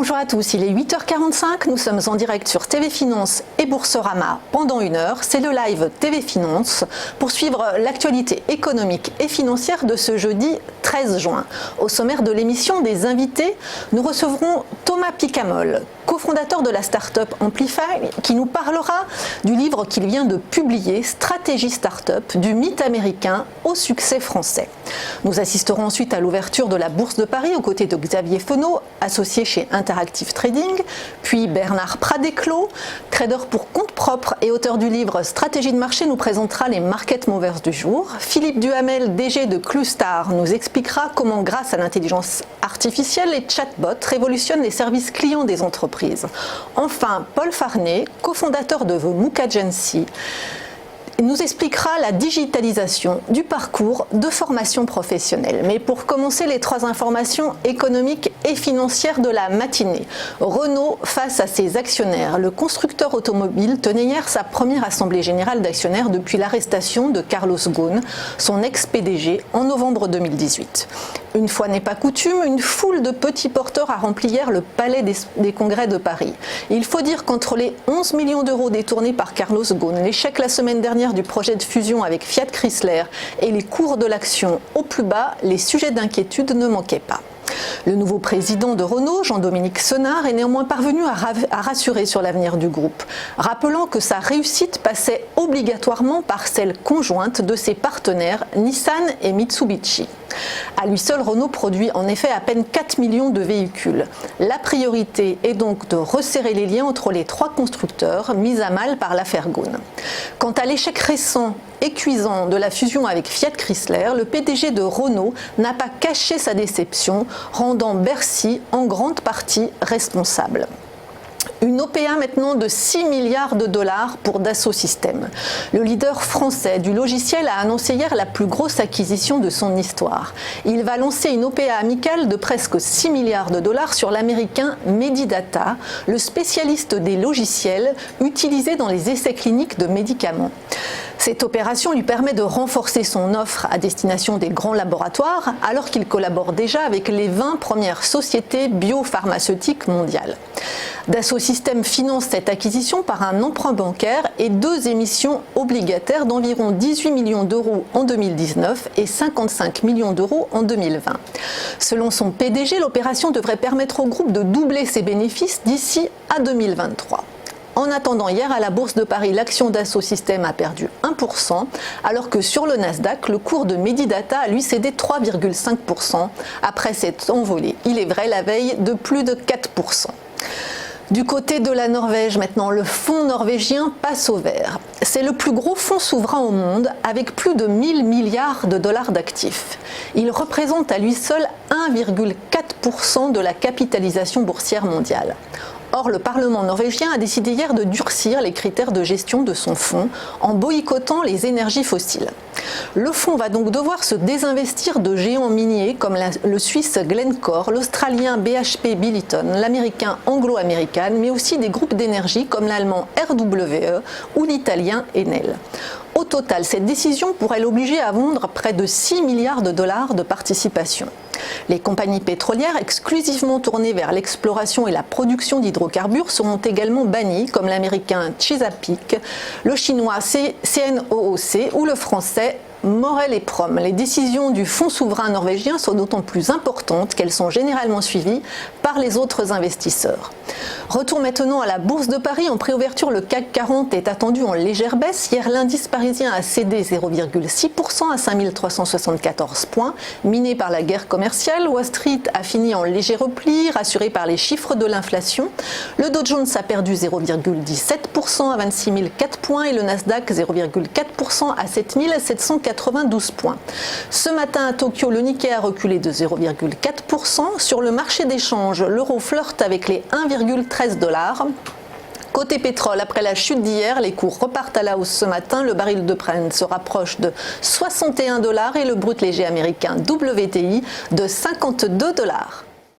Bonjour à tous, il est 8h45, nous sommes en direct sur TV Finance et Boursorama pendant une heure. C'est le live TV Finance pour suivre l'actualité économique et financière de ce jeudi 13 juin. Au sommaire de l'émission des invités, nous recevrons Thomas Picamol, cofondateur de la start-up Amplify, qui nous parlera du livre qu'il vient de publier, Stratégie Start-up, du mythe américain au succès français. Nous assisterons ensuite à l'ouverture de la Bourse de Paris aux côtés de Xavier Fono, associé chez Interactive Trading, puis Bernard Pradeclos, trader pour compte propre et auteur du livre Stratégie de marché, nous présentera les market movers du jour. Philippe Duhamel, DG de Clustar, nous expliquera comment, grâce à l'intelligence artificielle, les chatbots révolutionnent les services clients des entreprises. Enfin, Paul Farnet, cofondateur de The MOOC Agency, nous expliquera la digitalisation du parcours de formation professionnelle. Mais pour commencer, les trois informations économiques et financières de la matinée. Renault face à ses actionnaires. Le constructeur automobile tenait hier sa première assemblée générale d'actionnaires depuis l'arrestation de Carlos Ghosn, son ex-PDG, en novembre 2018. Une fois n'est pas coutume, une foule de petits porteurs a rempli hier le palais des congrès de Paris. Il faut dire qu'entre les 11 millions d'euros détournés par Carlos Ghosn, l'échec la semaine dernière du projet de fusion avec Fiat Chrysler et les cours de l'action au plus bas, les sujets d'inquiétude ne manquaient pas. Le nouveau président de Renault, Jean-Dominique Senard, est néanmoins parvenu à rassurer sur l'avenir du groupe, rappelant que sa réussite passait obligatoirement par celle conjointe de ses partenaires Nissan et Mitsubishi. À lui seul, Renault produit en effet à peine 4 millions de véhicules. La priorité est donc de resserrer les liens entre les trois constructeurs, mis à mal par l'affaire Ghosn. Quant à l'échec récent et cuisant de la fusion avec Fiat Chrysler, le PDG de Renault n'a pas caché sa déception, rendant Bercy en grande partie responsable. Une OPA maintenant de 6 milliards de dollars pour Dassault Systèmes. Le leader français du logiciel a annoncé hier la plus grosse acquisition de son histoire. Il va lancer une OPA amicale de presque 6 milliards de dollars sur l'américain Medidata, le spécialiste des logiciels utilisés dans les essais cliniques de médicaments. Cette opération lui permet de renforcer son offre à destination des grands laboratoires, alors qu'il collabore déjà avec les 20 premières sociétés biopharmaceutiques mondiales. Dassault Systèmes finance cette acquisition par un emprunt bancaire et 2 émissions obligataires d'environ 18 millions d'euros en 2019 et 55 millions d'euros en 2020. Selon son PDG, l'opération devrait permettre au groupe de doubler ses bénéfices d'ici à 2023. En attendant, hier à la Bourse de Paris, l'action Dassault Systèmes a perdu 1%, alors que sur le Nasdaq, le cours de Medidata a lui cédé 3,5% après s'être envolé, il est vrai, la veille de plus de 4%. Du côté de la Norvège, maintenant, le fonds norvégien passe au vert. C'est le plus gros fonds souverain au monde, avec plus de 1000 milliards de dollars d'actifs. Il représente à lui seul 1,4% de la capitalisation boursière mondiale. Or, le Parlement norvégien a décidé hier de durcir les critères de gestion de son fonds en boycottant les énergies fossiles. Le fonds va donc devoir se désinvestir de géants miniers comme le Suisse Glencore, l'Australien BHP Billiton, l'Américain Anglo American, mais aussi des groupes d'énergie comme l'Allemand RWE ou l'Italien Enel. Au total, cette décision pourrait l'obliger à vendre près de 6 milliards de dollars de participation. Les compagnies pétrolières exclusivement tournées vers l'exploration et la production d'hydrocarbures seront également bannies, comme l'américain Chesapeake, le chinois CNOOC ou le français Morel et Prom. Les décisions du fonds souverain norvégien sont d'autant plus importantes qu'elles sont généralement suivies par les autres investisseurs. Retour maintenant à la Bourse de Paris. En préouverture, le CAC 40 est attendu en légère baisse. Hier, l'indice parisien a cédé 0,6% à 5374 points, miné par la guerre commerciale. Wall Street a fini en léger repli, rassuré par les chiffres de l'inflation. Le Dow Jones a perdu 0,17% à 26 004 points et le Nasdaq 0,4% à 7 792 points. Ce matin à Tokyo, le Nikkei a reculé de 0,4%. Sur le marché d'échange, l'euro flirte avec les 1,13 $. Côté pétrole, après la chute d'hier, les cours repartent à la hausse ce matin. Le baril de Brent se rapproche de 61 $ et le brut léger américain WTI de 52 $.